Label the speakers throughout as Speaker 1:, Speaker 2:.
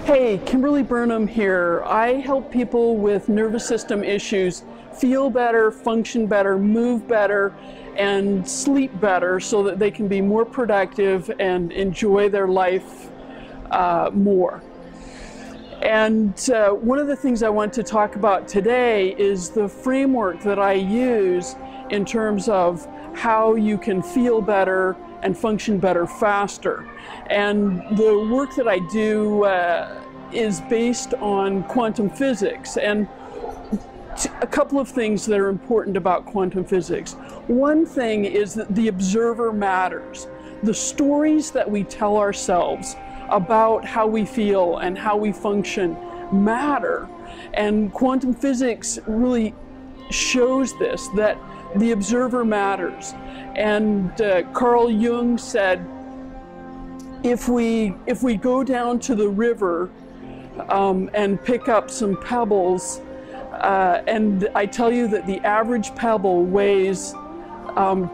Speaker 1: Hey, Kimberly Burnham here. I help people with nervous system issues feel better, function better, move better, and sleep better so that they can be more productive and enjoy their life more. And one of the things I want to talk about today is the framework that I use in terms of how you can feel better and function better faster. And the work that I do is based on quantum physics, and a couple of things that are important about quantum physics. One thing is that the observer matters. The stories that we tell ourselves about how we feel and how we function matter. And quantum physics really shows this, that the observer matters. And Carl Jung said, if we go down to the river and pick up some pebbles, and I tell you that the average pebble weighs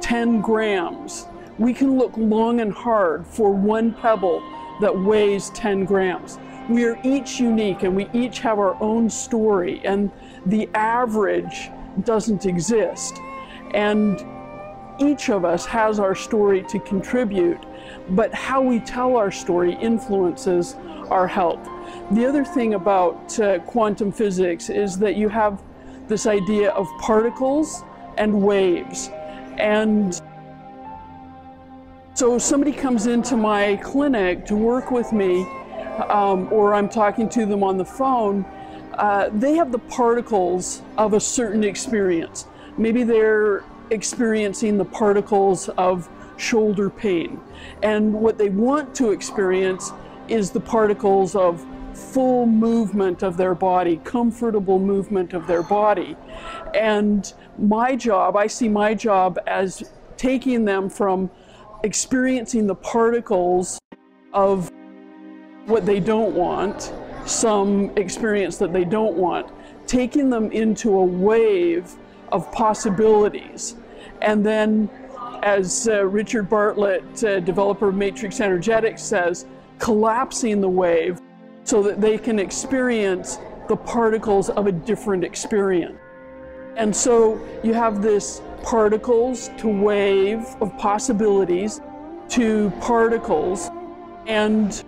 Speaker 1: 10 grams, we can look long and hard for one pebble that weighs 10 grams. We are each unique and we each have our own story, and the average doesn't exist. And each of us has our story to contribute, but how we tell our story influences our health. The other thing about quantum physics is that you have this idea of particles and waves. And so somebody comes into my clinic to work with me, or I'm talking to them on the phone, they have the particles of a certain experience. Maybe they're experiencing the particles of shoulder pain. And what they want to experience is the particles of full movement of their body, comfortable movement of their body. And my job, I see my job as taking them from experiencing the particles of what they don't want, some experience that they don't want, taking them into a wave of possibilities. And then, as Richard Bartlett, developer of matrix energetics, says, collapsing the wave so that they can experience the particles of a different experience. And so you have this particles to wave of possibilities to particles, and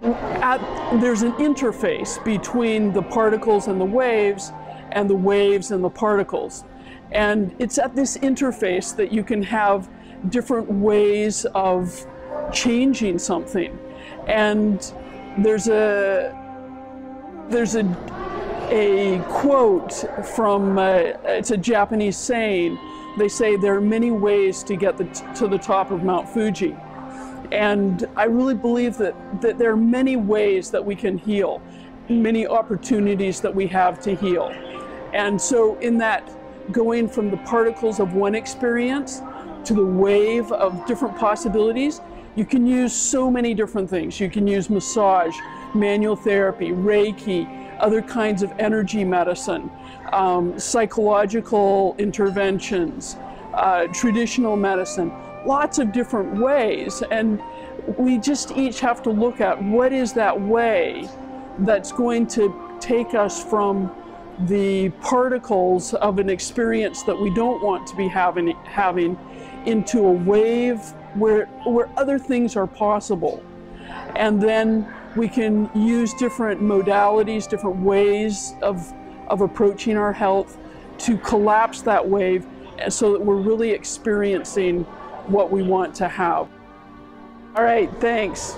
Speaker 1: there's an interface between the particles and the waves and the particles. And it's at this interface that you can have different ways of changing something. And there's a quote from, it's a Japanese saying. They say there are many ways to get to the top of Mount Fuji. And I really believe that there are many ways that we can heal, many opportunities that we have to heal. And so in that, going from the particles of one experience to the wave of different possibilities, you can use so many different things. You can use massage, manual therapy, Reiki, other kinds of energy medicine, psychological interventions, traditional medicine, lots of different ways. And we just each have to look at what is that way that's going to take us from the particles of an experience that we don't want to be having into a wave where other things are possible. And then we can use different modalities, different ways of approaching our health to collapse that wave so that we're really experiencing what we want to have. All right, thanks.